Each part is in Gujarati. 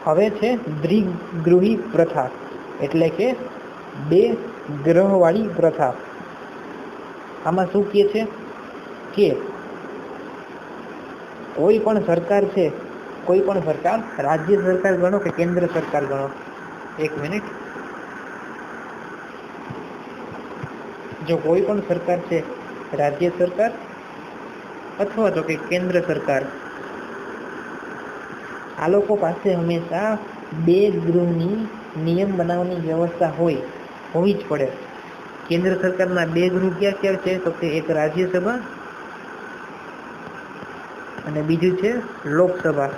હવે છે દ્વિગૃહી પ્રથા, એટલે કે 2 ગ્રહવાળી પ્રથા. આમાં શું કહે છે કે કોઈ પણ સરકાર છે, કોઈ પણ સરકાર, રાજ્ય સરકાર ગણો કે કેન્દ્ર સરકાર ગણો, એક મિનિટ, જો કોઈ પણ સરકાર છે, રાજ્ય સરકાર અથવા તો કે કેન્દ્ર સરકાર, આ લોકો પાસે હંમેશા 2 ગૃહની નિયમ બનાવવાની વ્યવસ્થા હોવી જ પડે. કેન્દ્ર સરકારના 2 ગૃહ ક્યાં ક્યાં છે? તો કે એક રાજ્યસભા અને બીજું છે લોકસભા.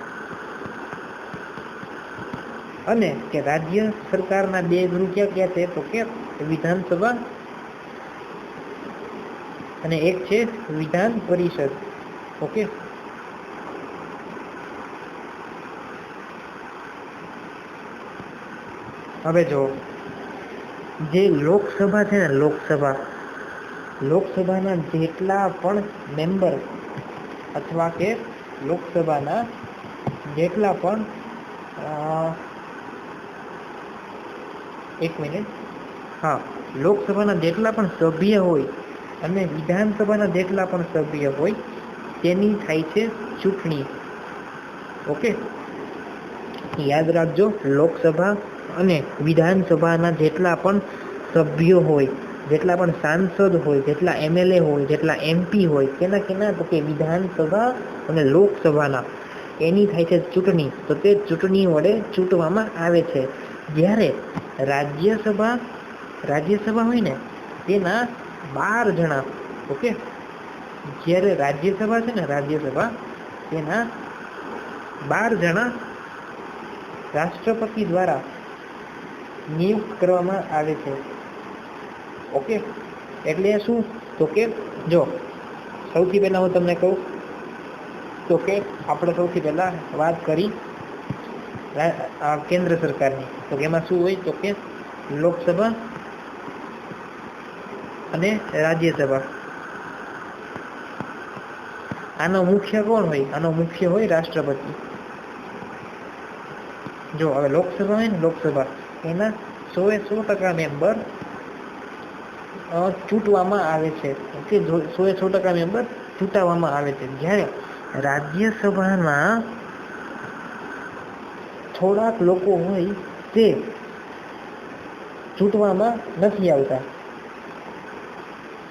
અને કે રાજ્ય સરકારના 2 ગૃહ ક્યાં ક્યાં છે? તો કે વિધાનસભા અને એક છે વિધાન પરિષદ. ઓકે, હવે જો જે લોકસભા છે ને, લોકસભાના જેટલા પણ મેમ્બર અથવા કે લોકસભાના જેટલા પણ એક મિનિટ, હા, લોકસભાના જેટલા પણ સભ્ય હોય અને વિધાનસભાના જેટલા પણ સભ્ય હોય તેની થાય છે ચૂંટણી. ઓકે, યાદ રાખજો, લોકસભા અને વિધાનસભાના જેટલા પણ સભ્યો હોય, જેટલા પણ સાંસદ હોય, જેટલા MLA હોય, જેટલા MP હોય, કેના તો કે વિધાનસભા અને લોકસભાના, એની થાય છે ચૂંટણી. તો તે ચૂંટણી વડે ચૂંટવામાં આવે છે. જ્યારે રાજ્યસભા હોય ને, તેના 12 જણા. ઓકે, જ્યારે રાજ્યસભા છે ને, તેના 12 જણા રાષ્ટ્રપતિ દ્વારા નિયુક્ત કરવામાં આવે છે. ઓકે, એટલે શું? તો કે જો સૌથી પહેલા હું તમને કહું તો કે આપણે સૌથી પહેલા વાત કરી કેન્દ્ર સરકારની. તો એમાં શું હોય? તો કે લોકસભા અને રાજ્યસભા. આનો મુખ્ય કોણ હોય? આનો મુખ્ય હોય રાષ્ટ્રપતિ. જો હવે લોકસભા હોય ને, લોકસભા એના 100% મેમ્બર ચૂંટવામાં આવે છે. ઓકે, 100% મેમ્બર ચૂંટવામાં આવે છે. જ્યારે રાજ્યસભાના થોડાક લોકો હોય તે ચૂંટવામાં નથી આવતા.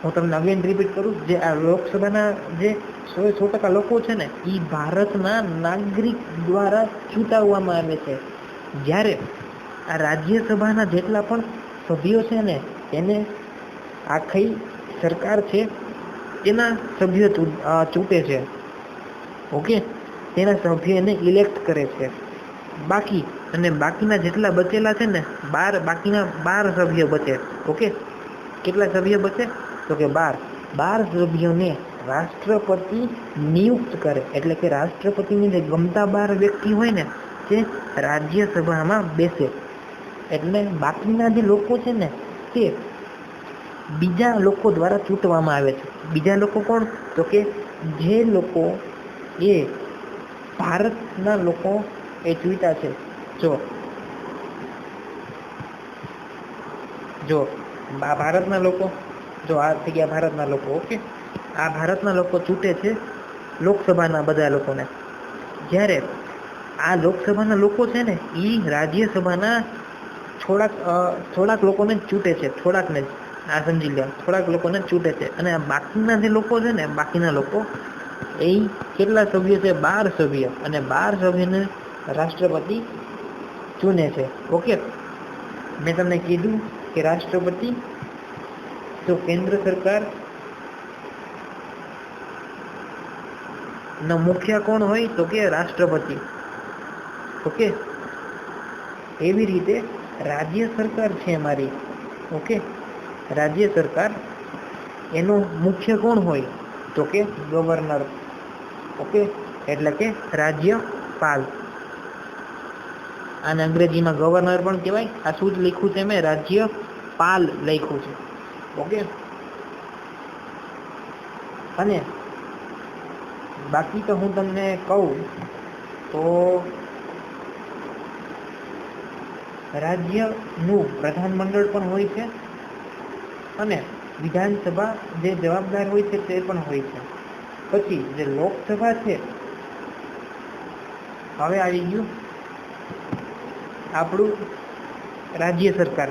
હું તમને અગેન રિપીટ કરું, જે આ લોકસભાના જે 100% લોકો છે ને, એ ભારતના નાગરિક દ્વારા ચૂંટવામાં આવે છે. જ્યારે આ રાજ્યસભાના જેટલા પણ સભ્યો છે ને, એને આખી સરકાર છે તેના સભ્યો ચૂંટે છે. ઓકે, તેના સભ્યોને ઇલેક્ટ કરે છે. બાકીના જેટલા બચેલા છે ને, બાકીના 12 સભ્યો બચે. ઓકે, કેટલા સભ્યો બચે? તો કે 12 સભ્યોને રાષ્ટ્રપતિ નિયુક્ત કરે. એટલે કે રાષ્ટ્રપતિની જે ગમતા 12 વ્યક્તિ હોય ને, તે રાજ્યસભામાં બેસે. એટલે બાકીના જે લોકો છે ને, તે બીજા લોકો દ્વારા ચૂંટવામાં આવે છે. બીજા લોકો કોણ? તો કે જે લોકો એ ભારતના લોકો એ ચૂંટ્યા છે. જો ભારતના લોકો, જો આ થઈ ગયા ભારતના લોકો. ઓકે, આ ભારતના લોકો ચૂંટે છે લોકસભાના બધા લોકોને. જ્યારે આ લોકસભાના લોકો છે ને, એ રાજ્યસભાના થોડાક લોકોને જ ચૂંટે છે. થોડાકને જ, આ સમજી લો, થોડાક લોકોને ચૂંટે છે. અને બાકીના જે લોકો છે ને, બાકીના લોકો એ કેટલા સભ્યો છે? 12 સભ્ય. અને 12 સભ્યને રાષ્ટ્રપતિ ચૂને છે. ઓકે, મેં તમને કીધું કે રાષ્ટ્રપતિ તો કેન્દ્ર સરકાર નો મુખ્ય કોણ હોય? તો કે રાષ્ટ્રપતિ. ઓકે, એવી રીતે રાજ્ય સરકાર છે અમારી. ઓકે, રાજ્ય સરકાર, એનો મુખ્ય કોણ હોય? તો કે ગવર્નર. ઓકે, એટલે કે રાજ્યપાલ. આને અંગ્રેજીમાં ગવર્નર પણ કહેવાય. આ શું જ લખ્યું છે? મેં રાજ્યપાલ લખ્યું છે. ઓકે, અને બાકી તો હું તમને કહું તો રાજ્યનું પ્રધાનમંડળ પણ હોય છે અને વિધાનસભા જે જવાબદાર હોય છે તે પણ હોય છે. પછી જે લોકસભા છે, હવે આવી ગયું આપણું રાજ્ય સરકાર.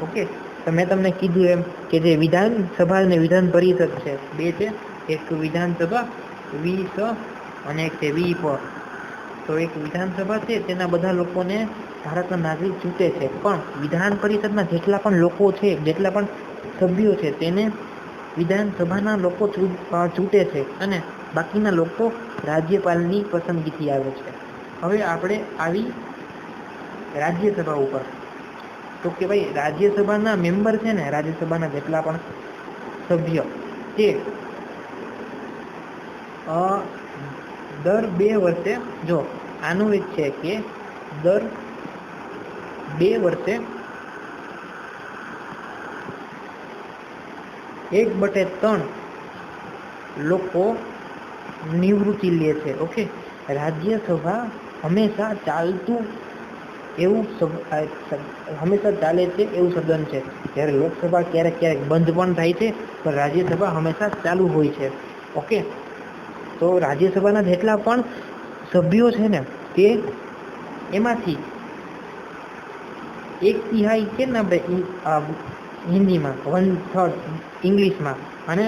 ઓકે, તો મેં તમને કીધું એમ કે જે વિધાનસભા અને વિધાન પરિષદ છે બે છે, એક વિધાનસભા વી.સ. અને એક છે વી.પ. તો એક વિધાનસભા છે તેના બધા લોકોને ભારતના નાગરિક ચૂંટે છે, પણ વિધાન પરિષદના જેટલા પણ લોકો છે, જેટલા પણ સભ્યો છે તેને વિધાનસભાના લોકો ચૂંટે છે અને બાકીના લોકો રાજ્યપાલની પસંદગીથી આવે છે. હવે આપણે આવી રાજ્યસભા ઉપર, તો કે ભાઈ રાજ્યસભાના મેમ્બર છે ને, રાજ્યસભાના જેટલા પણ સભ્ય તે દર 2 વર્ષે, જો આનું એક છે કે દર 2 વર્ષે 1/3 લોકો નિવૃત્તિ લે છે. ઓકે, રાજ્યસભા હંમેશા ચાલતું એવું હંમેશા ચાલે છે એવું સદન છે. જ્યારે લોકસભા ક્યારેક ક્યારેક બંધ પણ થાય છે, પણ રાજ્યસભા હંમેશા ચાલુ હોય છે. ઓકે, તો રાજ્યસભાના જેટલા પણ સભ્યો છે ને તે એમાંથી 1/3 કે ને આપણે હિન્દીમાં, 1/3 ઇંગ્લિશમાં અને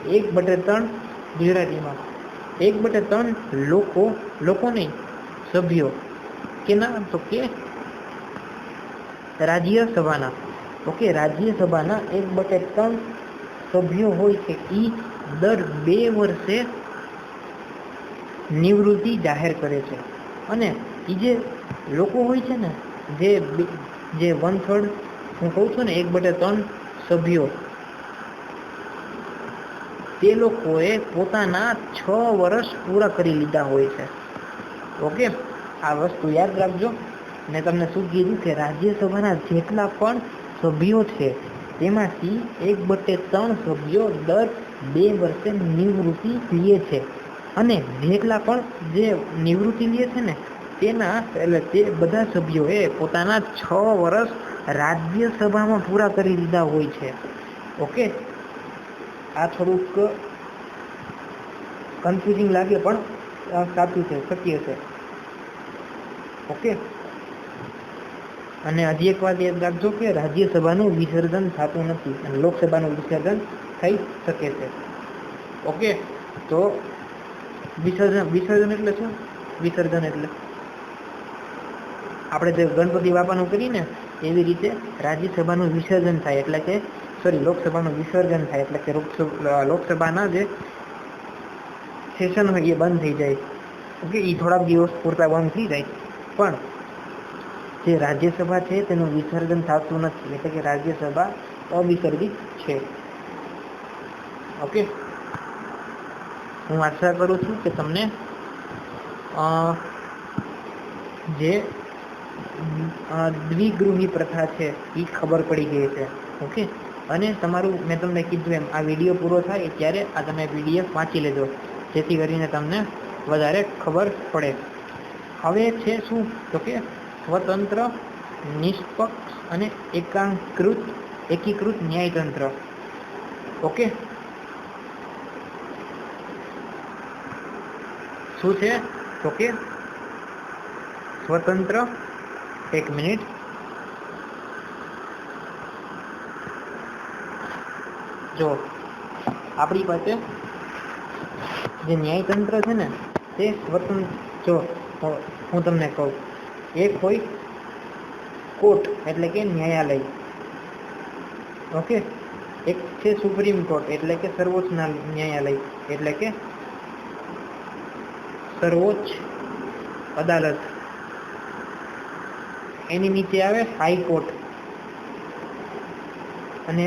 1/3 ગુજરાતીમાં, 1/3 લોકો નહીં, સભ્યો કેના, તો કે રાજ્યસભાના. ઓકે, રાજ્યસભાના 1/3 સભ્યો હોય છે એ દર 2 વર્ષે નિવૃત્તિ જાહેર કરે છે. અને એ જે લોકો હોય છે ને, જે 1/3 હું કહું છું ને, 1/3 સભ્યો, તે લોકોએ પોતાના 6 વર્ષ પૂરા કરી લીધા હોય છે. ઓકે, આ વસ્તુ યાદ રાખજો. ને તમને શું કીધું કે રાજ્યસભાના જેટલા પણ સભ્યો છે તેમાંથી 1/3 સભ્યો દર 2 વર્ષે નિવૃત્તિ લે છે. અને જેટલા પણ જે નિવૃત્તિ લે છે ને એટલે તે બધા સભ્યોએ પોતાના 6 વર્ષ રાજ્યસભામાં પૂરા કરી દીધા હોય છે. ઓકે, આ થોડુંક કન્ફ્યુઝિંગ લાગે પણ સાચું છે, સત્ય છે. ઓકે, અને હજી એક વાત યાદ રાખજો કે રાજ્યસભાનું વિસર્જન થતું નથી અને લોકસભાનું વિસર્જન થઈ શકે છે. ઓકે, તો વિસર્જન એટલે શું? વિસર્જન એટલે આપણે જે ગણપતિ બાપાનું કરીને એવી રીતે રાજ્યસભાનું વિસર્જન થાય, એટલે કે લોકસભાનું વિસર્જન થાય, એટલે કે લોકસભાના જે સેશન હોય એ બંધ થઈ જાય. ઓકે, એ થોડાક દિવસ પૂરતા બંધ થઈ જાય, પણ જે રાજ્યસભા છે તેનું વિસર્જન થતું નથી, એટલે કે રાજ્યસભા અવિસર્જિત છે. ઓકે, હું આશા કરું છું કે તમને જે દ્વિગૃહી પ્રથા છે એ ખબર પડી ગઈ છે. ઓકે, અને તમારું, મેં તમને કીધું એમ, આ વિડીયો પૂરો થાય ત્યારે આ તમે PDF વાંચી લેજો, જેથી કરીને તમને વધારે ખબર પડે. હવે છે શું, તો કે સ્વતંત્ર, નિષ્પક્ષ અને એકીકૃત ન્યાયતંત્ર. ઓકે, શું છે, તો કે સ્વતંત્ર, એક મિનિટ, જો આપણી પાસે જે ન્યાયતંત્ર છે ને તે સ્વતંત્ર, જો હું તમને કહું, એક હોય કોર્ટ એટલે કે ન્યાયાલય. ઓકે, એક છે સુપ્રીમ કોર્ટ એટલે કે સર્વોચ્ચ ન્યાયાલય, એટલે કે સર્વોચ્ચ અદાલત. એની નીચે આવે હાઈકોર્ટ અને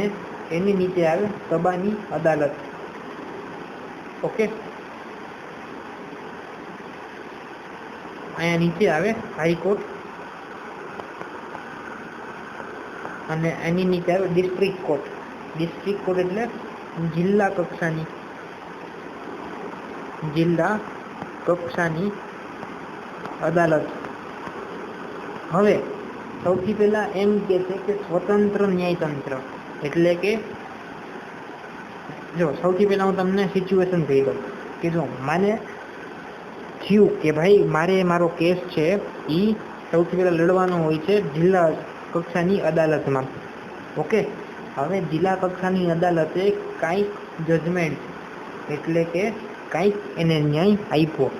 એની નીચે આવે સબાની અદાલત. ઓકે, અહીંયા નીચે આવે હાઈકોર્ટ અને એની નીચે આવે ડિસ્ટ્રિક્ટ કોર્ટ. ડિસ્ટ્રિક્ટ કોર્ટ એટલે જિલ્લા કક્ષાની અદાલત. હવે સૌથી પહેલા એમ કે છે કે સ્વતંત્ર ન્યાયતંત્ર એટલે કે જો સૌથી પહેલા હું તમને સિચ્યુએશન કહી દઉં કે જો મને થયું કે ભાઈ મારો કેસ છે એ સૌથી પહેલા લડવાનો હોય છે જિલ્લા કક્ષાની અદાલતમાં. ઓકે, હવે જિલ્લા કક્ષાની અદાલતે કાંઈક જજમેન્ટ એટલે કે કાંઈક એને ન્યાય આપ્યો.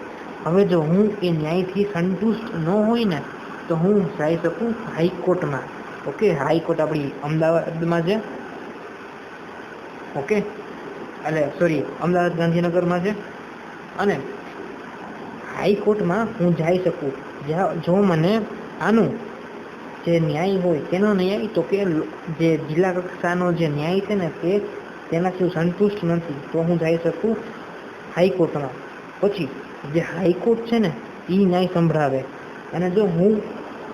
હવે જો હું એ ન્યાયથી સંતુષ્ટ ન હોય ને તો હું જઈ શકું હાઈકોર્ટમાં. ઓકે, હાઈકોર્ટ આપણી અમદાવાદમાં છે. ઓકે, એટલે સોરી અમદાવાદ ગાંધીનગરમાં છે. અને હાઈકોર્ટમાં હું જઈ શકું જો મને આનું જે ન્યાય હોય તેનો ન્યાય તો કે જે જિલ્લા કક્ષાનો જે ન્યાય છે ને તેનાથી સંતુષ્ટ નથી તો હું જઈ શકું હાઈકોર્ટમાં. પછી જે હાઈકોર્ટ છે ને એ ન્યાય સંભળાવે અને જો હું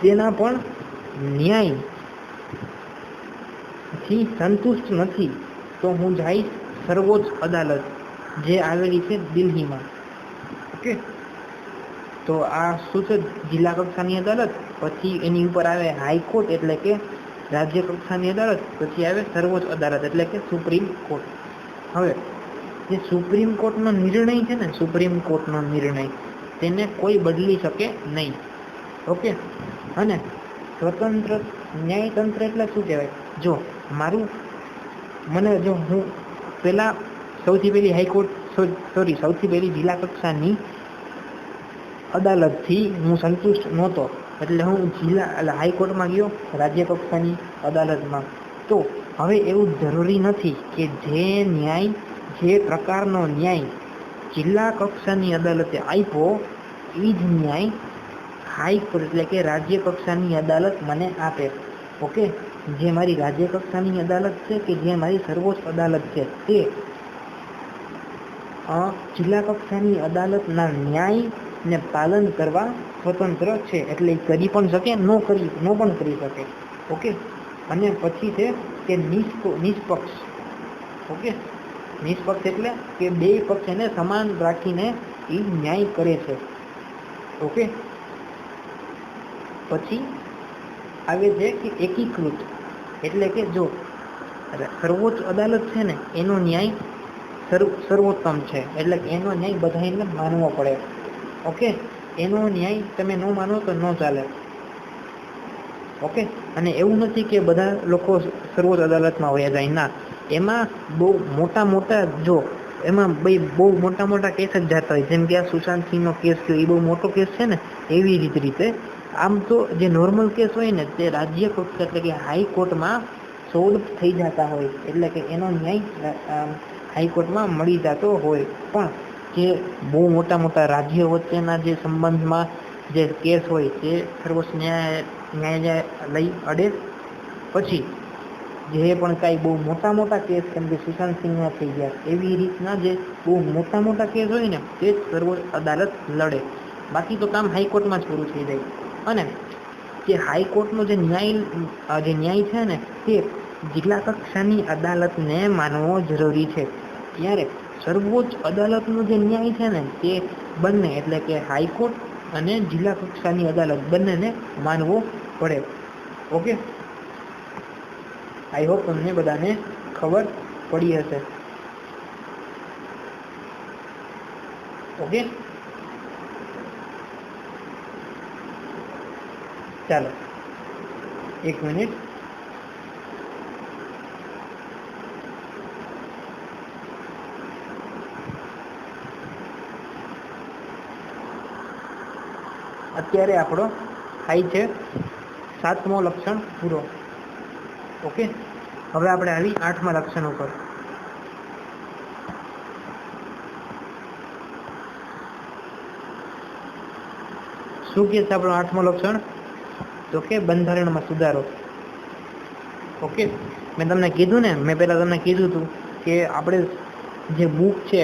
તેના પણ ન્યાયથી સંતુષ્ટ નથી તો હું જઈશ સર્વોચ્ચ અદાલત જે આવેલી છે દિલ્હીમાં. ઓકે, તો આ શું છે જિલ્લા કક્ષાની અદાલત, પછી એની ઉપર આવે હાઈકોર્ટ એટલે કે રાજ્ય કક્ષાની અદાલત, પછી આવે સર્વોચ્ચ અદાલત એટલે કે સુપ્રીમ કોર્ટ. હવે જે સુપ્રીમ કોર્ટનો નિર્ણય છે ને સુપ્રીમ કોર્ટનો નિર્ણય તેને કોઈ બદલી શકે નહીં. ઓકે, અને સ્વતંત્ર ન્યાયતંત્ર એટલે શું કહેવાય? જો મને જો હું પહેલા સૌથી પહેલી હાઈકોર્ટ સૌથી પહેલી જિલ્લા કક્ષાની અદાલતથી હું સંતુષ્ટ નહોતો એટલે હું હાઈકોર્ટમાં ગયો રાજ્ય કક્ષાની અદાલતમાં. તો હવે એવું જરૂરી નથી કે જે પ્રકારનો ન્યાય જિલ્લા કક્ષાની અદાલતે આપ્યો એ જ ન્યાય હાઈકોર્ટ એટલે કે રાજ્ય કક્ષાની અદાલત મને આપે. ઓકે, જે મારી રાજ્ય કક્ષાની અદાલત છે કે જે મારી સર્વોચ્ચ અદાલત છે તે જિલ્લા કક્ષાની અદાલતના ન્યાયને પાલન કરવા સ્વતંત્ર છે. એટલે કરી પણ શકે ન પણ કરી શકે. ઓકે, અને પછી છે કે નિષ્પક્ષ. ઓકે, નિષ્પક્ષ એટલે કે બે પક્ષ એને સમાન રાખીને એ ન્યાય કરે છે. ઓકે, પછી આવે છે કે એકીકૃત એટલે કે જો સર્વોચ્ચ અદાલત છે ને એનો ન્યાય સર્વોત્તમ છે એટલે કે એનો ન્યાય બધાને માનવો પડે. ઓકે, એનો ન્યાય તમે ન માનો તો ન ચાલે. ઓકે, અને એવું નથી કે બધા લોકો સર્વોચ્ચ અદાલતમાં વયા જાય, ના, એમાં બહુ મોટા કેસ જ જતા હોય. જેમ કે આ સુશાંત સિંહનો કેસ થયો એ બહુ મોટો કેસ છે ને, એવી રીતે આમ તો જે નોર્મલ કેસ હોય ને તે રાજ્ય કક્ષા એટલે કે હાઈકોર્ટમાં સોલ્વ થઈ જતા હોય એટલે કે એનો ન્યાય હાઈકોર્ટમાં મળી જતો હોય. પણ જે બહુ મોટા રાજ્યો વચ્ચેના જે સંબંધમાં જે કેસ હોય તે સર્વોચ્ચ ન્યાયાલય લઈ અડે. પછી જે પણ કાંઈ બહુ મોટા કેસ કેમ કે સુશાંત સિંહના થઈ ગયા એવી રીતના જે બહુ મોટા કેસ હોય ને તે જ સર્વોચ્ચ અદાલત લડે. બાકી તો કામ હાઈકોર્ટમાં જ પૂરું થઈ જાય. અને જે હાઈકોર્ટનો જે ન્યાય છે ને તે જિલ્લા કક્ષાની અદાલતને માનવો જરૂરી છે. ત્યારે સર્વોચ્ચ અદાલતનો જે ન્યાય છે ને તે બંને એટલે કે હાઈકોર્ટ અને જિલ્લા કક્ષાની અદાલત બંનેને માનવો પડે. ઓકે, આઈ હોપ તમને બધાને ખબર પડી હશે. ઓકે, ચાલો 1 મિનિટ. અત્યારે આપણો થાય છે 7મો લક્ષણ પૂરો. ઓકે, હવે આપણે આવી 8મા લક્ષણ ઉપર. શું કહે છે આપણો 8મો લક્ષણ? તો કે બંધારણમાં સુધારો. ઓકે, મેં તમને કીધું ને, મેં પહેલાં તમને કીધું હતું કે આપણે જે બુક છે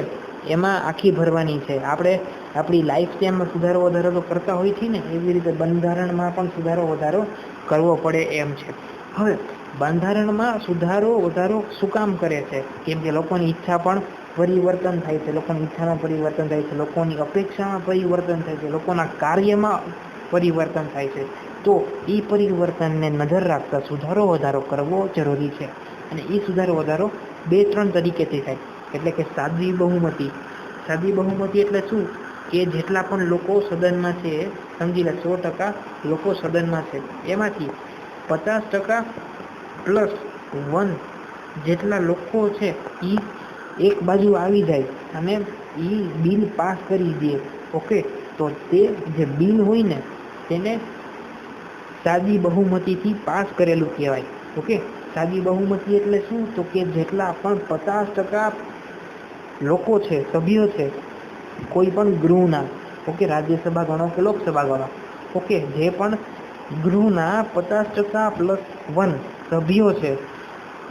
એમાં આખી ભરવાની છે. આપણે આપણી લાઈફ ટાઈમમાં સુધારો વધારો તો કરતા હોય છે ને, એવી રીતે બંધારણમાં પણ સુધારો વધારો કરવો પડે એમ છે. હવે બંધારણમાં સુધારો વધારો શું કામ કરે છે? કેમ કે લોકોની ઈચ્છા પણ પરિવર્તન થાય છે, લોકોની ઈચ્છામાં પરિવર્તન થાય છે, લોકોની અપેક્ષામાં પરિવર્તન થાય છે, લોકોના કાર્યમાં પરિવર્તન થાય છે. તો એ પરિવર્તનને નજર રાખતા સુધારો વધારો કરવો જરૂરી છે. અને એ સુધારો વધારો 2-3 તરીકેથી થાય. એટલે કે સાદી બહુમતી. સાદી બહુમતી એટલે શું? કે જેટલા પણ લોકો સદનમાં છે, સમજી લે 100% લોકો સદનમાં છે, એમાંથી 50% પ્લસ 1 જેટલા લોકો છે એ એક બાજુ આવી જાય અને એ બિલ પાસ કરી દે. ઓકે, તો તે જે બિલ હોય ને તેને સાદી બહુમતીથી પાસ કરેલું કહેવાય. ઓકે, સાદી બહુમતી એટલે શું? તો કે જેટલા પણ 50% લોકો છે, સભ્યો છે કોઈ પણ ગૃહના, ઓકે, રાજ્યસભા ગણો કે લોકસભા ગણો, ઓકે, જે પણ ગૃહના 50% પ્લસ 1 સભ્યો છે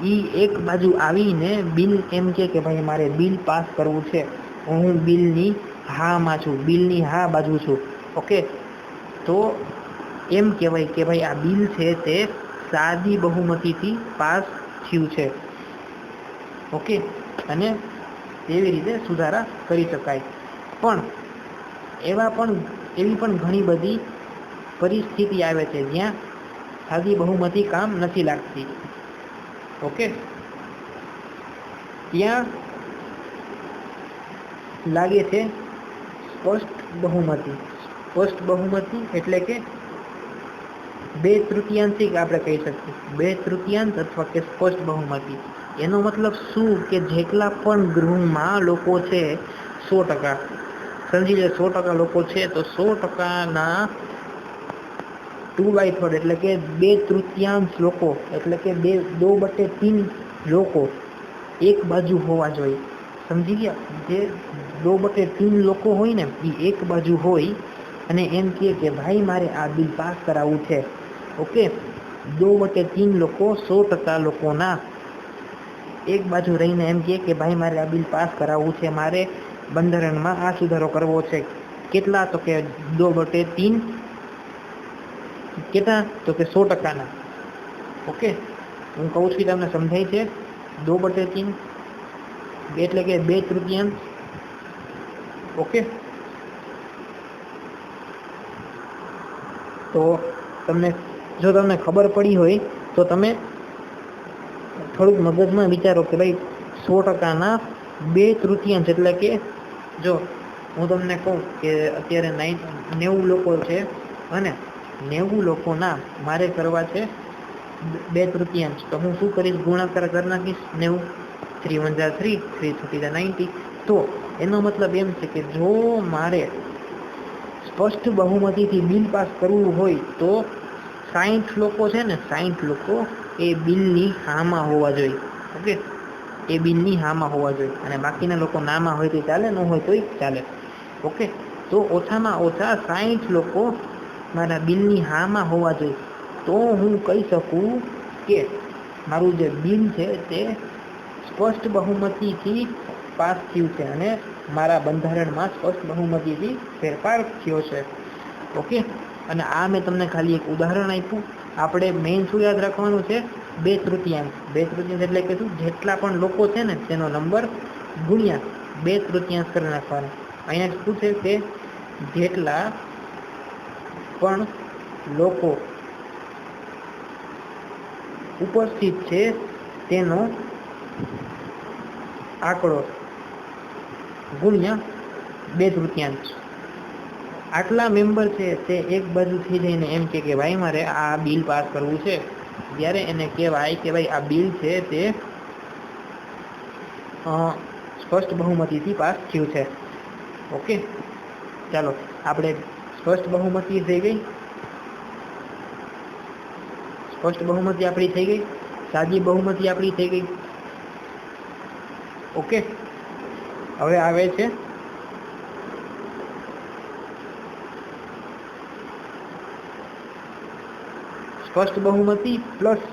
ઈ એક બાજુ આવીને બિલ એમ કે ભાઈ મારે બિલ પાસ કરવું છે, હું બિલની હા માં છું, બિલની હા બાજુ છું. ઓકે, તો એમ કહેવાય કે ભાઈ આ બિલ છે તે સાદી બહુમતીથી પાસ થયું છે. ઓકે, અને એવી રીતે સુધારા કરી શકાય. પણ એવી પણ ઘણી બધી પરિસ્થિતિ આવે છે જ્યાં સાદી બહુમતી કામ નથી લાગતી. ઓકે, ત્યાં લાગે છે સ્પષ્ટ બહુમતી. સ્પષ્ટ બહુમતી એટલે કે 2/3 આપણે કહી શકીએ. 2/3 અથવા કે સ્પષ્ટ બહુમતી. એનો મતલબ શું? કે જેટલા પણ ગૃહમાં લોકો છે 100%, સમજી લે 100% લોકો છે, તો 100%ના 2/3 એટલે કે 2/3 લોકો, એટલે કે 2/3 લોકો એક બાજુ હોવા જોઈએ. સમજી ગયા? જે 2/3 લોકો હોય ને એ એક બાજુ હોય અને એમ કે ભાઈ મારે આ બિલ પાસ કરાવવું છે. ઓકે, 2/3 લોકો 100% લોકોના એક બાજુ રહીને એમ કે ભાઈ મારે આ બિલ પાસ કરાવવું છે, મારે બંધારણમાં આ સુધારો કરવો છે. કેટલા? તો કે 2/3. કેટલા? તો કે 100%ના. ઓકે, હું કહું છું તમને સમજાય છે? 2/3 એટલે કે 2/3. ઓકે, તો જો તમને ખબર પડી હોય તો તમે થોડુંક મગજમાં વિચારો કે ભાઈ 100%ના 2/3 એટલે કે જો હું તમને કહું કે અત્યારે 90 લોકો છે અને 90 લોકોના મારે કરવા છે 2/3, તો હું શું કરીશ? ગુણાકાર કરી નાખીશ. 90 3 1 3 3 3 90. તો એનો મતલબ એમ છે કે જો મારે સ્પષ્ટ બહુમતીથી બિલ પાસ કરવું હોય તો 60 લોકો છે ને, 60 લોકો એ બિલની હામાં હોવા જોઈએ. ઓકે, એ બિલની હામાં હોવા જોઈએ અને બાકીના લોકો નામાં હોય તો ચાલે, ન હોય તોય ચાલે. ઓકે, તો ઓછામાં ઓછા 60 લોકો મારા બિલની હામાં હોવા જોઈએ. તો હું કહી શકું કે મારું જે બિલ છે તે સ્પષ્ટ બહુમતીથી પાસ થયું છે અને મારા બંધારણમાં સ્પષ્ટ બહુમતીથી ફેરફાર થયો છે. ઓકે, અને આ મેં તમને ખાલી એક ઉદાહરણ આપ્યું. આપણે મેઇન શું યાદ રાખવાનું છે? 2/3. 2/3 એટલે કે શું? જેટલા પણ લોકો છે ને તેનો નંબર ગુણ્યા 2/3 કરી નાખવાનો. અહીંયા શું છે કે જેટલા પણ લોકો ઉપસ્થિત છે તેનો આંકડો ગુણ્યા 2/3. આટલા મેમ્બર છે તે એક બાજુ થઈ જઈને એમ કે ભાઈ મારે આ બિલ પાસ કરવું છે, ત્યારે એને કહેવાય કે ભાઈ આ બિલ છે તે સ્પષ્ટ બહુમતીથી પાસ થયું છે. ઓકે, ચાલો આપણે સ્પષ્ટ બહુમતી થઈ ગઈ, સ્પષ્ટ બહુમતી આપણી થઈ ગઈ, સાદી બહુમતી આપણી થઈ ગઈ. ઓકે, હવે આવે છે સ્પષ્ટ બહુમતી પ્લસ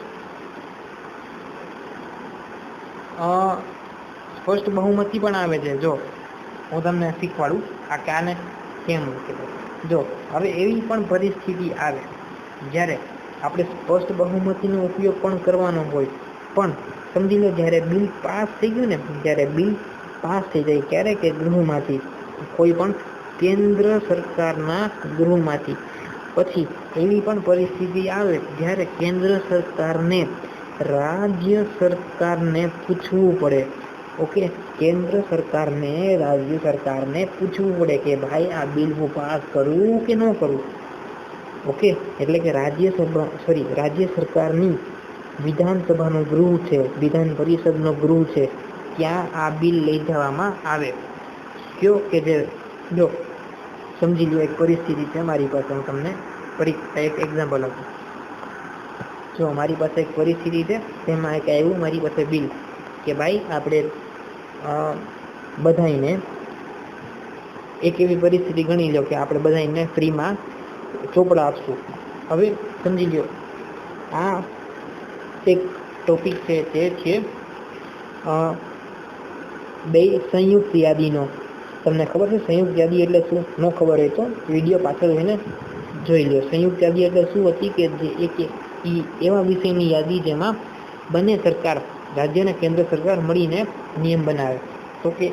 સ્પષ્ટ બહુમતી પણ આવે છે. જો હું તમને શીખવાડું આ કે આને કેમ મૂકેલું. જો હવે એવી પણ પરિસ્થિતિ આવે જ્યારે આપણે સ્પષ્ટ બહુમતીનો ઉપયોગ પણ કરવાનો હોય, પણ સમજી લો જ્યારે બિલ પાસ થઈ ગયું ને, જ્યારે બિલ પાસ થઈ જાય ક્યારે? કે ગૃહમાંથી, કોઈ પણ કેન્દ્ર સરકારના ગૃહમાંથી પછી એવી પણ પરિસ્થિતિ આવે જ્યારે કેન્દ્ર સરકારને રાજ્ય સરકારને પૂછવું પડે. ઓકે, કેન્દ્ર સરકારને રાજ્ય સરકારને પૂછવું પડે કે ભાઈ આ બિલ હું પાસ કરું કે ન કરું. ઓકે, એટલે કે રાજ્ય સરકારની વિધાનસભાનો ગૃહ છે, વિધાન પરિષદનો ગૃહ છે, ત્યાં આ બિલ લઈ જવામાં આવે. કયો કે જે જો સમજી લો એક પરિસ્થિતિ છે મારી પાસે, હું તમને એક એક્ઝામ્પલ આપું. જો મારી પાસે એક પરિસ્થિતિ છે, તેમાં એક આવ્યું મારી પાસે બિલ કે ભાઈ આપણે બધાઈને એક એવી પરિસ્થિતિ ગણી લો કે આપણે બધાઈને ફ્રીમાં ચોપડા આપશું. હવે સમજી લો આ એક ટોપિક છે તે છે બે સંયુક્ત યાદીનો. તમને ખબર છે સંયુક્ત યાદી એટલે શું? ન ખબર હોય તો વિડીયો પાછળ જઈને જોઈ લો. સંયુક્ત યાદી એટલે શું હતી કે જે એક એવા વિષયની યાદી જેમાં બંને સરકાર, રાજ્ય અને કેન્દ્ર સરકાર મળીને નિયમ બનાવે. તો કે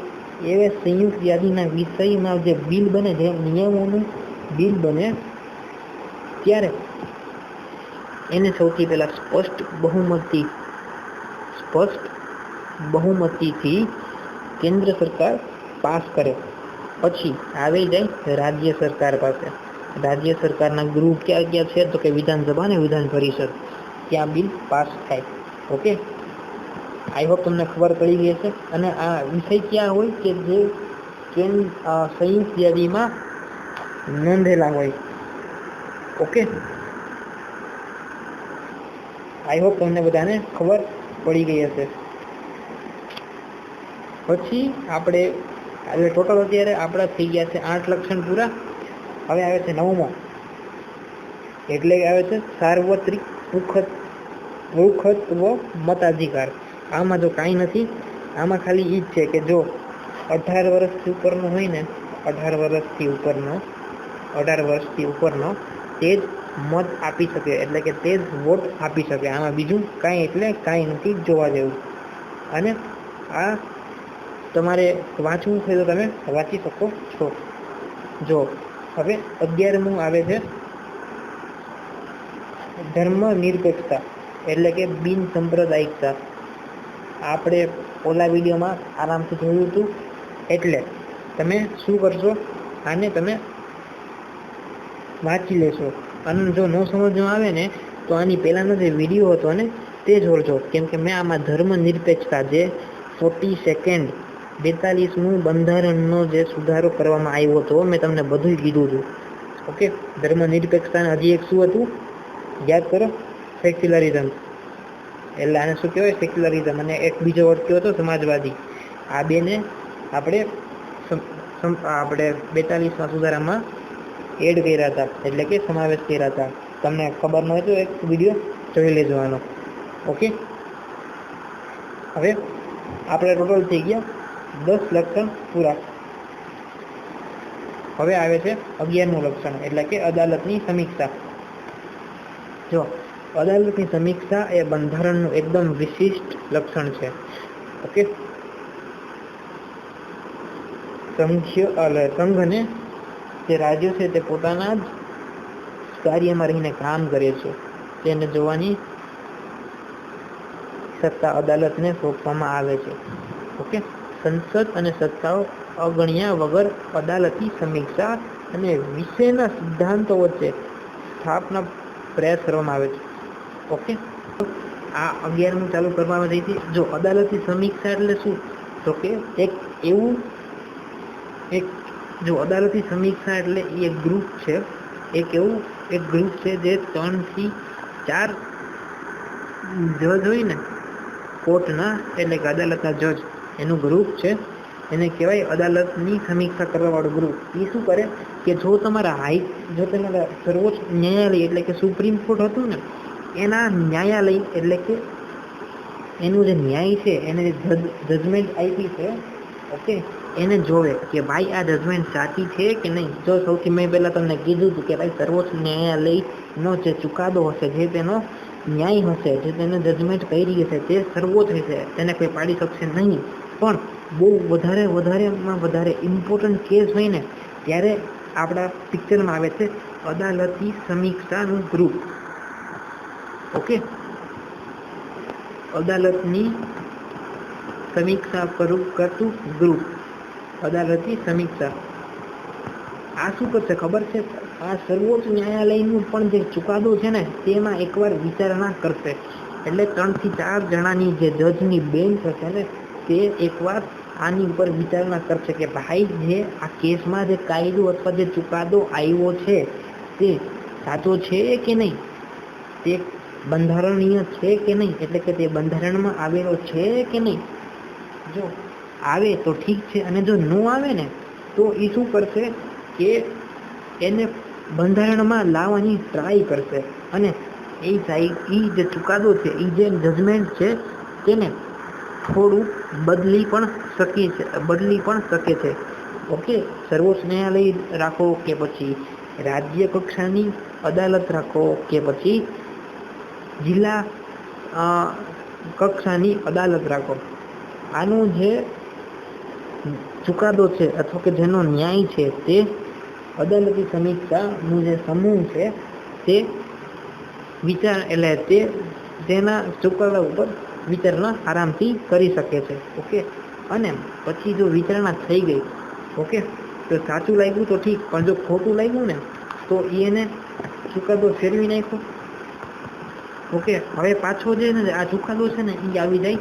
એવા સંયુક્ત યાદીના વિષયમાં જે બિલ બને, જે નિયમોનું બિલ બને, ત્યારે એને સૌથી પહેલા સ્પષ્ટ બહુમતીથી કેન્દ્ર સરકાર પાસ કરે. પછી આવી જાય રાજ્ય સરકાર પાસે. રાજ્ય સરકારના ગૃહ ક્યાં ક્યાં છે? તો કે વિધાનસભા અને વિધાન પરિષદ, ત્યાં બિલ પાસ થાય. ઓકે, આઈ હોપ તમને ખબર પડી ગઈ હશે. અને આ વિષય ક્યાં હોય કે જે સંયુક્ત યાદીમાં નોંધેલા હોય. ઓકે, આઈ હોપ તમને બધાને ખબર પડી ગઈ હશે. પછી આપણે ટોટલ અત્યારે આપણા થઈ ગયા છે 8 લક્ષણ પૂરા. હવે આવે છે 9મો, એટલે આવે છે સાર્વત્રિક વૃખત્વ મતાધિકાર. આમાં જો કાંઈ નથી, આમાં ખાલી ઈ જ છે કે જો 18 વર્ષથી ઉપરનો હોય ને, 18 વર્ષથી ઉપરનો તે જ મત આપી શકે, એટલે કે તે જ વોટ આપી શકે. આમાં બીજું કાંઈ એટલે કાંઈ નથી જોવા જેવું. અને આ તમારે વાંચવું છે તો તમે વાંચી શકો છો. જો હવે 11મું આવે છે ધર્મ નિરપેક્ષતા, એટલે કે બિન સાંપ્રદાયિકતા. આપણે ઓલા વિડીયોમાં આરામથી જોયું હતું. એટલે તમે શું કરશો, આને તમે વાંચી લેશો. અને જો ન સમજમાં આવે ને તો આની પહેલાંનો જે વિડીયો હતો ને તે જોડજો. કેમ કે મેં આમાં ધર્મ નિરપેક્ષતા, જે 40 સેકન્ડ 42મું બંધારણનો જે સુધારો કરવામાં આવ્યો હતો, મેં તમને બધું કીધું હતું. ઓકે, ધર્મ નિરપેક્ષતા હજી એક શું હતું યાદ કરો? સેક્યુલરિઝમ. એટલે આને શું કહેવાય? સેક્યુલરિઝમ. અને એક બીજો વર્ડ કયો હતો? સમાજવાદી. આ બેને આપણે 42માં સુધારામાં એડ કર્યા હતા, એટલે કે સમાવેશ કર્યા હતા. તમને ખબર ન હોય તો એક વિડીયો જોઈ લેજો આનો. ઓકે, હવે આપણે ટોટલ થઈ ગયા 10 લક્ષણ પૂરા. હવે આવે છે 11મું લક્ષણ, એટલે કે અદાલતની સમીક્ષા. જો અદાલતની સમીક્ષા એ બંધારણનું એકદમ વિશિષ્ટ લક્ષણ છે. ઓકે, સંઘને જે રાજ્યો છે તે પોતાના જ કાર્યમાં રહીને કામ કરે છે, તેને જોવાની સત્તા અદાલતને સોંપવામાં આવે છે. ઓકે, સંસદ અને સત્તાઓ અગણ્યા વગર અદાલતી સમીક્ષા અને વિશેના સિદ્ધાંતો વચ્ચે સ્થાપના પ્રયાસ કરવામાં આવે છે. ઓકે, આ 11મું ચાલુ કરવામાં આવી હતી. જો અદાલતી સમીક્ષા એટલે શું? તો કે જો અદાલતી સમીક્ષા એટલે એક ગ્રુપ છે, એક ગ્રુપ છે જે 3 થી 4 જજ હોય ને કોર્ટના, એટલે કે અદાલતના જજ, એનું ગ્રુપ છે. એને કહેવાય અદાલતની સમીક્ષા કરવાવાળું ગ્રુપ. એ શું કરે કે જો તમારા સર્વોચ્ચ ન્યાયાલય, એટલે કે સુપ્રીમ કોર્ટ હતું ને, એના ન્યાયાલય, એટલે કે એનું જે ન્યાય છે, એને જે જજમેન્ટ આપી છે, ઓકે, એને જોવે કે ભાઈ આ જજમેન્ટ સાચી છે કે નહીં. જો સૌથી મેં પહેલાં તમને કીધું હતું કે ભાઈ સર્વોચ્ચ ન્યાયાલયનો જે ચુકાદો હશે, જે તેનો ન્યાય હશે, જે તેને જજમેન્ટ કરી હશે, તે સર્વોચ્ચ હશે, તેને કોઈ પાડી શકશે નહીં. પણ બહુ વધારે ઇમ્પોર્ટન્ટ કેસ હોય ને, ત્યારે આપણા પિક્ચરમાં આવે છે અદાલતી સમીક્ષાનું ગ્રુપ. ઓકે, અદાલતની સમીક્ષા કરતું ગ્રુપ, અદાલતી સમીક્ષા. આ શું કરશે ખબર છે? આ સર્વોચ્ચ ન્યાયાલયનું પણ જે ચુકાદો છે ને તેમાં એકવાર વિચારણા કરશે. એટલે 3 થી 4 જણાની જે જજની બેન્ચ હશે ને તે એકવાર આની ઉપર વિચારણા કરશે કે ભાઈ જે આ કેસમાં જે કાયદો અથવા જે ચુકાદો આવ્યો છે તે સાચો છે કે નહીં, તે બંધારણીય છે કે નહીં, એટલે કે તે બંધારણમાં આવેલો છે કે નહીં. જો આવે તો ઠીક છે, અને જો ન આવે ને તો એ શું કરશે કે એને બંધારણમાં લાવવાની ટ્રાય કરશે, અને એ જે ચુકાદો છે, એ જે જજમેન્ટ છે તેને થોડું બદલી પણ શકે છે. ઓકે, સર્વોચ્ચ ન્યાયાલય રાખો કે પછી રાજ્ય કક્ષાની અદાલત રાખો કે પછી જિલ્લા કક્ષાની અદાલત રાખો, આનો જે ચુકાદો છે અથવા કે જેનો ન્યાય છે તે અદાલતી સમીક્ષાનું જે સમૂહ છે તે તેના ચુકાદા ઉપર વિચારણા આરામથી કરી શકે છે. ઓકે, અને પછી જો વિચારણા થઈ ગઈ, ઓકે, તો સાચું લાગ્યું તો ઠીક, પણ જો ખોટું લાગ્યું ને તો એને ચુકાદો ફેરવી નાખ્યો. ઓકે, હવે પાછો જે ને આ ચુકાદો છે ને એ આવી જાય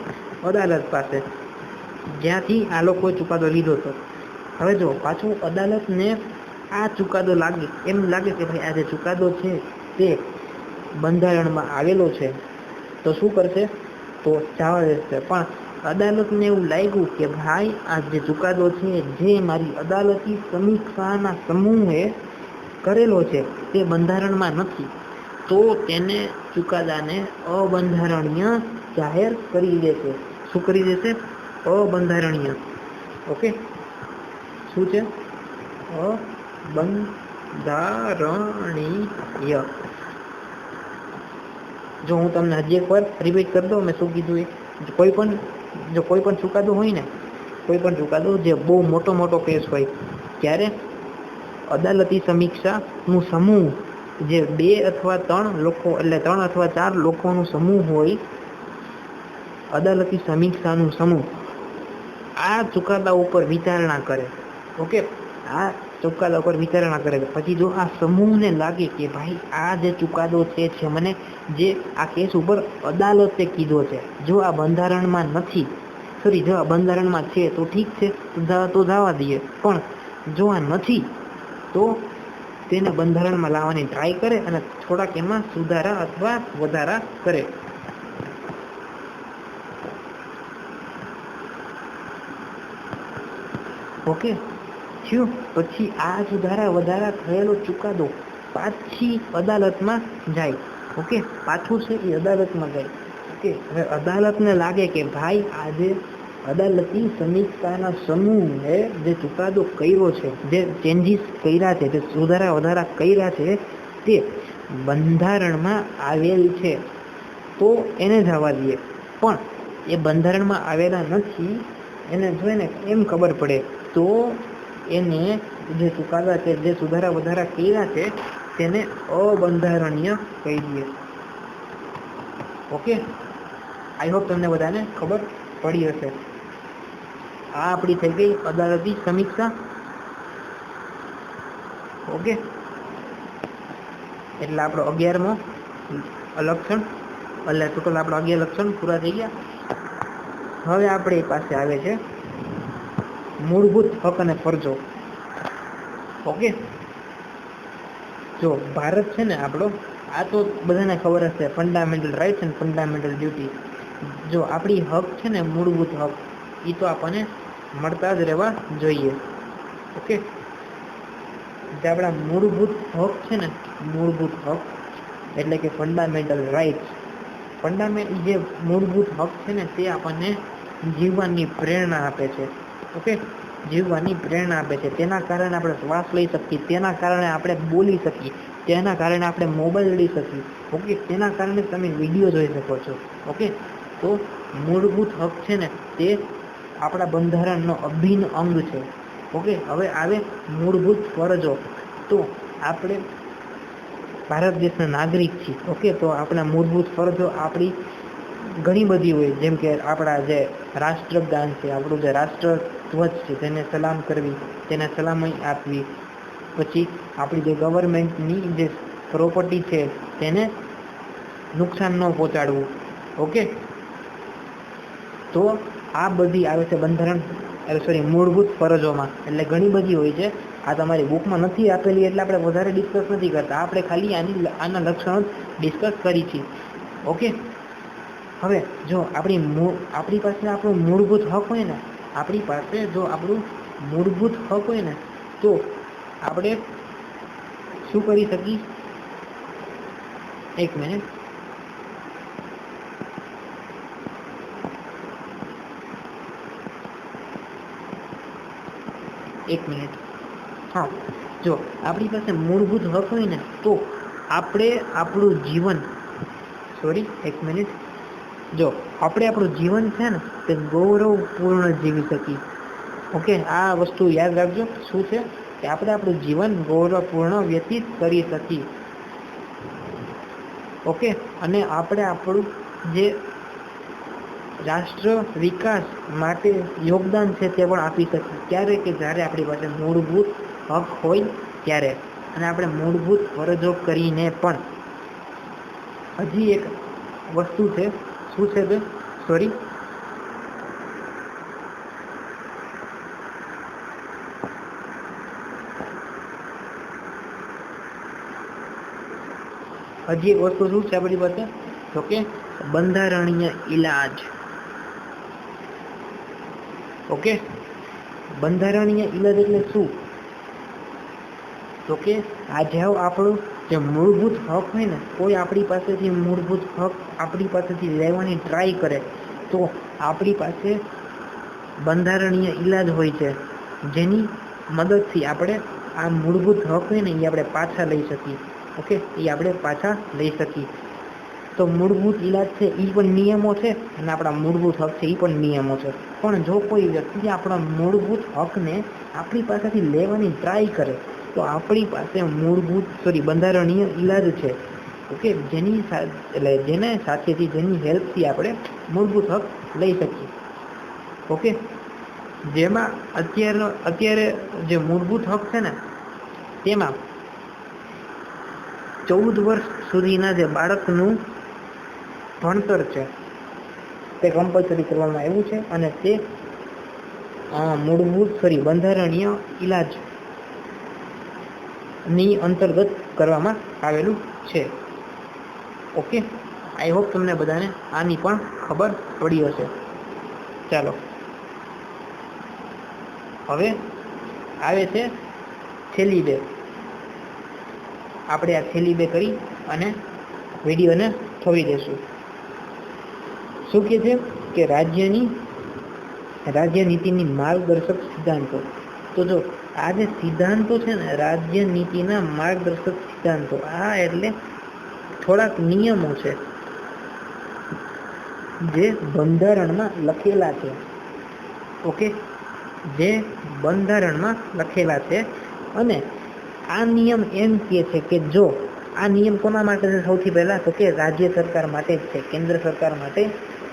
અદાલત પાસે, જ્યાંથી આ લોકોએ ચુકાદો લીધો હતો. હવે જો પાછું અદાલતને આ ચુકાદો એમ લાગે કે ભાઈ આ જે ચુકાદો છે તે બંધારણમાં આવેલો છે, તો શું કરશે? તો જવા દેશે. પણ અદાલતને એવું લાગ્યું કે ભાઈ આ જે ચુકાદો છે જે મારી અદાલતી સમીક્ષાના સમૂહે કરેલો છે તે બંધારણમાં નથી, તો તેને ચુકાદાને અબંધારણીય જાહેર કરી દેશે. શું કરી દેશે? અબંધારણીય. ઓકે, શું છે? અબંધારણીય. જો હું તમને હજી એક વાર રિપીટ કરી દઉં મેં શું કીધું એ, કોઈ પણ ચુકાદો હોય ને, કોઈ પણ ચુકાદો જે બહુ મોટો કેસ હોય ત્યારે અદાલતી સમીક્ષાનું સમૂહ જે 2 અથવા 3 લોકો, એટલે 3 અથવા 4 લોકોનું સમૂહ હોય, અદાલતી સમીક્ષાનું સમૂહ આ ચુકાદા ઉપર વિચારણા કરે. ઓકે, આ ચુકાદા ઉપર વિચારણા કરે. પછી જો આ સમૂહને લાગે કે ભાઈ આ જે ચુકાદો છે મને જે આ કેસ ઉપર અદાલતે કીધો છે, જો આ બંધારણમાં નથી, જો આ બંધારણમાં છે તો ઠીક છે, તો જવા દઈએ, પણ જો આ નથી તો તેને બંધારણમાં લાવવાની ટ્રાય કરે અને થોડાક એમાં સુધારા અથવા વધારા કરે. ઓકે, થયું. પછી આ સુધારા વધારા થયેલો ચુકાદો પાછી અદાલતમાં જાય. ઓકે, પાછું છે એ અદાલતમાં જાય. ઓકે, હવે અદાલતને લાગે કે ભાઈ આજે અદાલતી સમીક્ષાના સમૂહે જે ચુકાદો કર્યો છે, જે ચેન્જીસ કર્યા છે, જે સુધારા વધારા કર્યા છે તે બંધારણમાં આવેલ છે, તો એને જવા દઈએ. પણ એ બંધારણમાં આવેલા નથી, એને જોઈને એમ ખબર પડે તો એને જે ચુકાદા છે, જે સુધારા વધારા કર્યા છે તેને અબંધારણીય કહી દઈએ. ઓકે, આઈ હોપ તમને બધાને ખબર પડી હશે. આ આપણી થઈ ગઈ અદાલતી સમીક્ષા. ઓકે, એટલે આપણો 11મો લક્ષણ, એટલે ટોટલ આપણો 11 લક્ષણ પૂરા થઈ ગયા. હવે આપણી પાસે આવે છે મૂળભૂત હક અને ફરજો. ઓકે, જો ભારત છે ને આપણો, આ તો બધાને ખબર હશે, fundamental rights and fundamental duty. જો આપણી હક છે ને, મૂળભૂત હક, એ તો આપણને મળતા જ રહેવા જોઈએ. ઓકે, જે આપણા મૂળભૂત હક છે ને, મૂળભૂત હક એટલે કે ફંડામેન્ટલ રાઇટ્સ, જે મૂળભૂત હક છે ને તે આપણને જીવવાની પ્રેરણા આપે છે. ઓકે, જીવવાની પ્રેરણા આપે છે. તેના કારણે આપણે શ્વાસ લઈ શકીએ, તેના કારણે આપણે બોલી શકીએ, તેના કારણે આપણે મોબાઈલ લઈ શકીએ. ઓકે, તેના કારણે તમે વિડીયો જોઈ શકો છો. ઓકે, તો મૂળભૂત હક છે ને તે આપણા બંધારણનો અભિન્ન અંગ છે. ઓકે, હવે આવે મૂળભૂત ફરજો. તો આપણે ભારત દેશના નાગરિક છીએ. ઓકે, તો આપણા મૂળભૂત ફરજો આપણી ઘણી બધી હોય, જેમ કે આપણા જે રાષ્ટ્રગાન છે, આપણું જે રાષ્ટ્રધ્વજ છે તેને સલામ કરવી, તેને સલામી આપવી, પછી આપણી જે ગવર્મેન્ટની જે પ્રોપર્ટી છે તેને નુકસાન ન પહોંચાડવું. ઓકે, તો આ બધી આવે છે મૂળભૂત ફરજોમાં. એટલે ઘણી બધી હોય છે. આ તમારી બુકમાં નથી આપેલી એટલે આપણે વધારે ડિસ્કસ નથી કરતા, આપણે ખાલી આના લક્ષણો ડિસ્કસ કરી છે. ઓકે, હવે જો આપણી પાસે આપણું મૂળભૂત હક હોય ને, આપણી પાસે જો આપણું મૂળભૂત હક હોય ને, તો આપણે શું કરી શકીએ? એક મિનિટ. હા, જો આપણી પાસે મૂળભૂત હક હોય ને, તો આપણે આપણું જીવન જો આપણે આપણું જીવન છે ને તે ગૌરવપૂર્ણ જીવી શકીએ. ઓકે, આ વસ્તુ યાદ રાખજો. શું છે કે આપણે આપણું જીવન ગૌરવપૂર્ણ વ્યતીત કરી શકીએ. ઓકે, અને આપણે આપણું જે રાષ્ટ્ર વિકાસ માટે યોગદાન છે તે પણ આપી શકીએ. ક્યારે? કે જ્યારે આપણી પાસે મૂળભૂત હક હોય ત્યારે, અને આપણે મૂળભૂત ફરજો કરીને પણ. હજી એક વસ્તુ છે. શું છે તે? હજી એક વસ્તુ શું છે આપણી પાસે? તો કે બંધારણીય ઇલાજ. ઓકે, બંધારણીય ઇલાજ એટલે શું? તો કે આજે આપણું જે મૂળભૂત હક હોય ને, કોઈ આપણી પાસેથી મૂળભૂત હક આપણી પાસેથી લેવાની ટ્રાય કરે, તો આપણી પાસે બંધારણીય ઇલાજ હોય છે, જેની મદદથી આપણે આ મૂળભૂત હક હોય ને એ આપણે પાછા લઈ શકીએ. ઓકે, એ આપણે પાછા લઈ શકીએ. તો મૂળભૂત ઇલાજ છે એ પણ નિયમો છે, અને આપણા મૂળભૂત હક છે એ પણ નિયમો છે. પણ જો કોઈ વ્યક્તિ આપણા મૂળભૂત હકને આપણી પાસેથી લેવાની ટ્રાય કરે, તો આપણી પાસે બંધારણીય ઇલાજ છે. ઓકે, જેની સાથેથી જેની હેલ્પથી આપણે મૂળભૂત હક લઈ શકીએ. ઓકે, જેમાં અત્યારે જે મૂળભૂત હક છે ને, તેમાં 14 વર્ષ સુધીના જે બાળકનું ભણતર છે તે કમ્પલસરી કરવામાં આવ્યું છે, અને તે બંધારણીય ઇલાજ ની અંતર્ગત કરવામાં આવેલું છે. ઓકે, આઈ હોપ તમને બધાને આની પણ ખબર પડી હશે. ચાલો, હવે આવે છે છેલ્લી બે. આપણે આ છેલ્લી બે કરી અને વિડીયોને થોવી દેશું. શું કે છે કે રાજ્યનીતિની માર્ગદર્શક સિદ્ધાંતો. તો જો આ જે સિદ્ધાંતો છે ને, રાજ્યનીતિના માર્ગદર્શક સિદ્ધાંતો, આ એટલે થોડાક નિયમો છે જે બંધારણમાં લખેલા છે. ઓકે, જે બંધારણમાં લખેલા છે. અને આ નિયમ એમ કહે છે કે જો આ નિયમ કોના માટે છે? સૌથી પહેલા તો કે રાજ્ય સરકાર માટે જ છે, કેન્દ્ર સરકાર માટે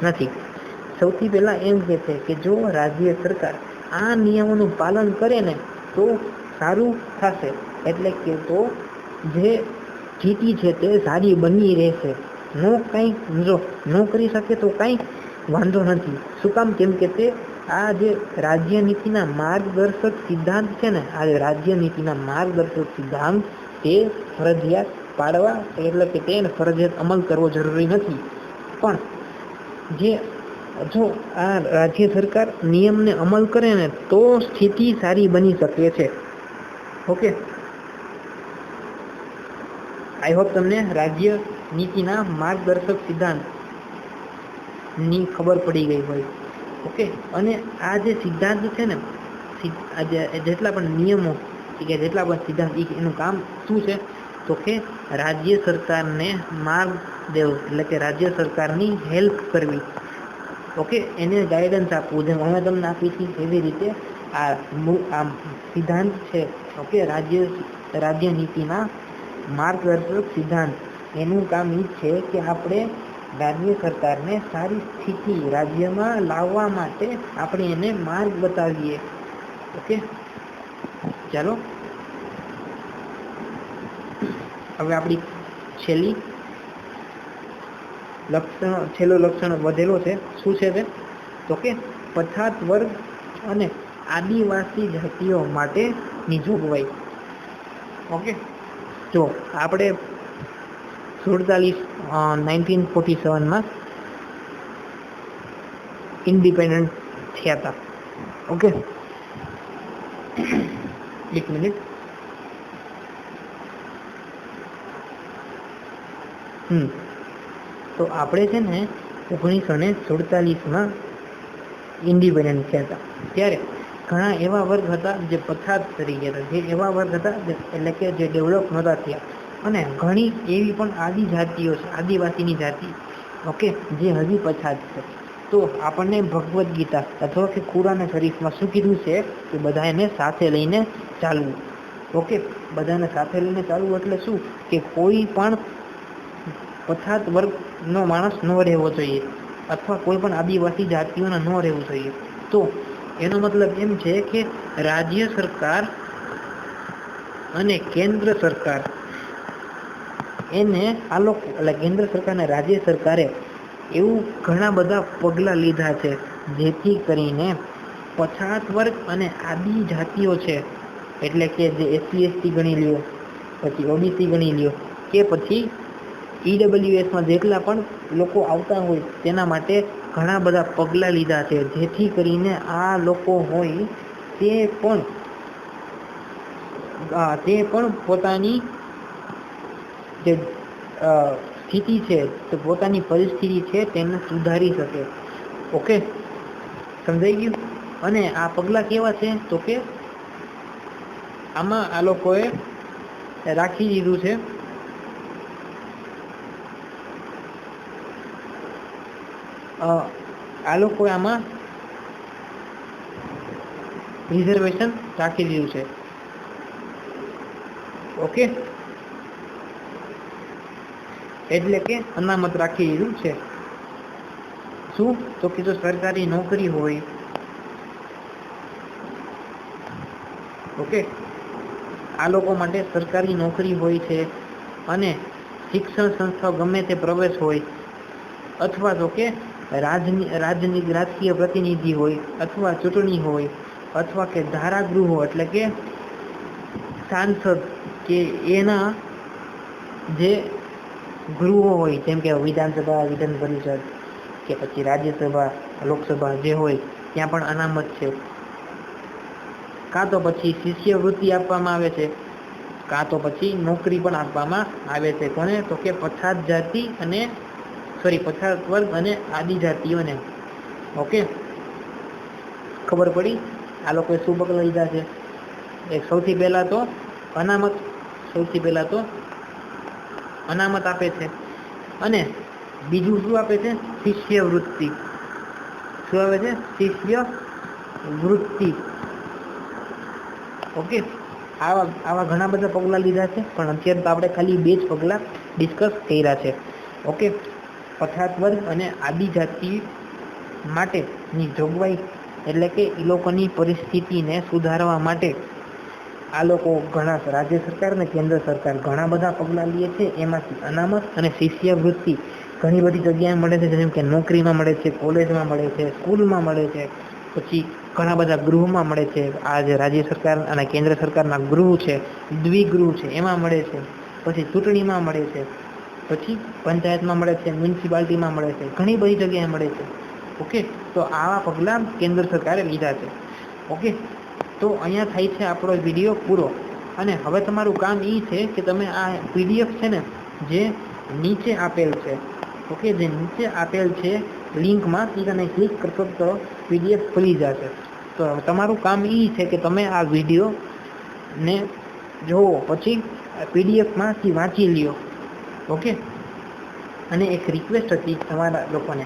નથી. સૌથી પહેલા એમ કહે છે કે જો રાજ્ય સરકાર આ નિયમોનું પાલન કરે ને તો સારું થશે. એટલે કે તો જે સ્થિતિ છે તે સારી બની રહેશે. જો ન કરી શકે તો કંઈ વાંધો નથી. શું કામ? કેમ કે તે આ જે રાજ્યનીતિના માર્ગદર્શક સિદ્ધાંત છે ને, આ રાજ્યનીતિના માર્ગદર્શક સિદ્ધાંત તે ફરજિયાત પાડવા, એટલે કે તેને ફરજિયાત અમલ કરવો જરૂરી નથી. પણ જો આ રાજ્ય સરકાર નિયમને અમલ કરે ને તો સ્થિતિ સારી બની શકે છે. ઓકે, આઈ હોપ તમને રાજ્ય નીતિના માર્ગદર્શક સિદ્ધાંત ની ખબર પડી ગઈ હોય. ઓકે, અને આ જે સિદ્ધાંત છે ને, જેટલા પણ નિયમો કે જેટલા પણ સિદ્ધાંત, એનું કામ શું છે? તો કે રાજ્ય સરકારને માર્ગ દેવું, એટલે કે રાજ્ય સરકારની હેલ્પ કરવી. ઓકે, એને ગાઈડન્સ આપવું. જેમ અમે તમને આપી છીએ એવી રીતે આ સિદ્ધાંત છે. ઓકે, રાજ્ય નીતિના માર્ગદર્શક સિદ્ધાંત એનું કામ એ છે કે આપણે રાજ્ય સરકારને સારી સ્થિતિ રાજ્યમાં લાવવા માટે આપણે એને માર્ગ બતાવીએ. ઓકે, ચાલો હવે આપણી છેલ્લો લક્ષણ વધેલો છે. શું છે તે? તો કે પછાત વર્ગ અને આદિવાસી જાતિઓ માટેની જોગવાઈ. ઓકે, જો આપણે 1947માં ઇન્ડિપેન્ડન્ટ થયા હતા. ઓકે, એક મિનિટ. તો આપણે છે ને 1947માં ઇન્ડિપેન્ડન્ટ થયા હતા. ત્યારે ઘણા એવા વર્ગ હતા જે પછાત થઈ ગયા હતા, જે એવા વર્ગ હતા એટલે કે જે ડેવલપ નહોતા થયા, અને ઘણી એવી પણ આદિજાતિઓ છે, આદિવાસીની જાતિ, ઓકે, જે હજી પછાત છે. તો આપણને ભગવદ્ ગીતા અથવા કે કુરાન શરીફમાં શું કીધું છે કે બધાને સાથે લઈને ચાલવું. ઓકે, બધાને સાથે લઈને ચાલવું એટલે શું કે કોઈ પણ પછાત વર્ગનો માણસ ન રહેવો જોઈએ, અથવા કોઈ પણ આદિવાસી જાતિઓને ન રહેવું જોઈએ. તો એનો મતલબ એમ છે કે રાજ્ય સરકાર અને કેન્દ્ર સરકાર એને આ લોકો એટલે કેન્દ્ર સરકાર અને રાજ્ય સરકારે એવું ઘણા બધા પગલાં લીધા છે જેથી કરીને પછાત વર્ગ અને આદિજાતિઓ છે, એટલે કે જે SC/ST ગણી લ્યો, પછી OBC ગણી લ્યો, કે પછી EWSમાં જેટલા પણ લોકો આવતા હોય તેના માટે ઘણા બધા પગલાં લીધા છે, જેથી કરીને આ લોકો હોય તે પણ પોતાની જે સ્થિતિ છે, તો પોતાની પરિસ્થિતિ છે તેને સુધારી શકે. ઓકે, સમજાઈ ગયું? અને આ પગલાં કેવા છે? તો કે આમાં આ લોકોએ રાખી દીધું છે આ લોકોએ આમાં રિઝર્વેશન રાખી દીધું છે. ઓકે, એટલે કે અનામત રાખી દીધું છે. શું? તો કે જો સરકારી નોકરી હોય, ઓકે, આ લોકો માટે સરકારી નોકરી હોય છે, અને શિક્ષણ સંસ્થાઓ ગમે તે પ્રવેશ હોય, અથવા તો કે રાજકીય પ્રતિનિધિ હોય, અથવા ચૂંટણી હોય, અથવા કે ધારાગૃહો એટલે કે સાંસદ કે એના જે ગૃહો હોય, જેમ કે વિધાનસભા, વિધાન પરિષદ, કે પછી રાજ્યસભા, લોકસભા જે હોય ત્યાં પણ અનામત છે. કાં તો પછી શિષ્યવૃત્તિ આપવામાં આવે છે, કાં તો પછી નોકરી પણ આપવામાં આવે છે. કોને? તો કે પછાત વર્ગ અને આદિજાતિઓને. ઓકે, ખબર પડી આ લોકોએ શું પગલાં લીધા છે? સૌથી પહેલા તો અનામત આપે છે, અને બીજું શું આપે છે? શિષ્યવૃત્તિ. શું આવે છે? શિષ્યવૃત્તિ. ઓકે, આવા ઘણા બધા પગલાં લીધા છે, પણ અત્યારે તો આપણે ખાલી 2 જ પગલાં ડિસ્કસ કર્યા છે. ઓકે, પછાત વર્ગ અને આદિજાતિ માટેની જોગવાઈ એટલે કે એ લોકોની પરિસ્થિતિને સુધારવા માટે આ લોકો ઘણા, રાજ્ય સરકાર અને કેન્દ્ર સરકાર ઘણા બધા પગલાં લે છે. એમાંથી અનામત અને શિષ્યવૃત્તિ ઘણી બધી જગ્યાએ મળે છે, જેમ કે નોકરીમાં મળે છે, કોલેજમાં મળે છે, સ્કૂલમાં મળે છે, પછી ઘણા બધા ગૃહમાં મળે છે. આ જે રાજ્ય સરકાર અને કેન્દ્ર સરકારના ગૃહ છે, દ્વિગૃહ છે, એમાં મળે છે. પછી ચૂંટણીમાં મળે છે, પછી પંચાયતમાં મળે છે, મ્યુનિસિપાલિટીમાં મળે છે, ઘણી બધી જગ્યાએ મળે છે. ઓકે, તો આવા પગલાં કેન્દ્ર સરકારે લીધા છે. ઓકે, તો અહીંયા થાય છે આપણો વિડીયો પૂરો. અને હવે તમારું કામ એ છે કે તમે આ PDF છે ને, જે નીચે આપેલ છે, ઓકે, જે નીચે આપેલ છે લિંકમાં, તમે ક્લિક કરશો તો PDF ખુલી જશે. તો તમારું કામ એ છે કે તમે આ વિડીયોને જોવો, પછી PDFમાંથી વાંચી લ્યો. ઓકે, અને એક રિક્વેસ્ટ હતી તમારા લોકોને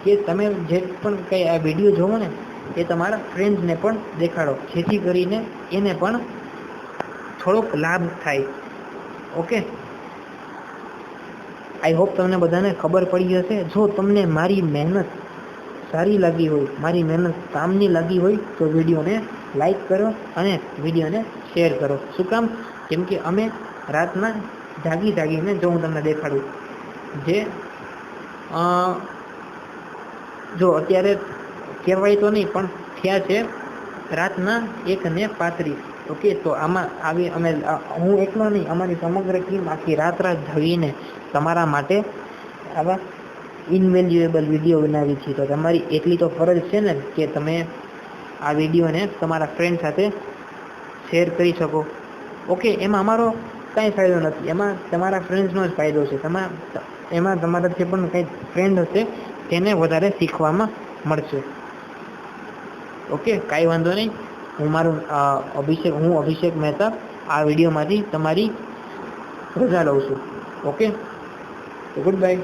કે તમે જે પણ કંઈ આ વિડીયો જોવો ને એ તમારા ફ્રેન્ડ્સને પણ દેખાડો, જેથી કરીને એને પણ થોડોક લાભ થાય. ઓકે, આઈ હોપ તમને બધાને ખબર પડી હશે. જો તમને મારી મહેનત સારી લાગી હોય, મારી મહેનત કામની લાગી હોય તો વિડીયોને લાઈક કરો અને વિડીયોને શેર કરો. શું કામ? કેમ કે અમે રાતના જાગીને, જો હું તમને દેખાડું, જે જો અત્યારે કહેવાય તો નહીં પણ થયા છે રાતના 1:35. ઓકે, તો આમાં આવી અમે હું એકલો નહીં, અમારી સમગ્ર ટીમ આખી રાત જાગીને તમારા માટે આવા ઇનવેલ્યુએબલ વિડીયો બનાવી છે. તો તમારી એટલી તો ફરજ છે ને કે તમે આ વિડીયોને તમારા ફ્રેન્ડ સાથે શેર કરી શકો. ઓકે, એમાં અમારો કાંઈ ફાયદો નથી, એમાં તમારા ફ્રેન્ડ્સનો જ ફાયદો છે. એમાં તમારા જે પણ કંઈ ફ્રેન્ડ હશે તેને વધારે શીખવામાં મળશે. ઓકે, કાંઈ વાંધો નહીં. હું અભિષેક મહેતા આ વિડીયોમાંથી તમારી રજા લઉં છું. ઓકે, તો ગુડ બાય.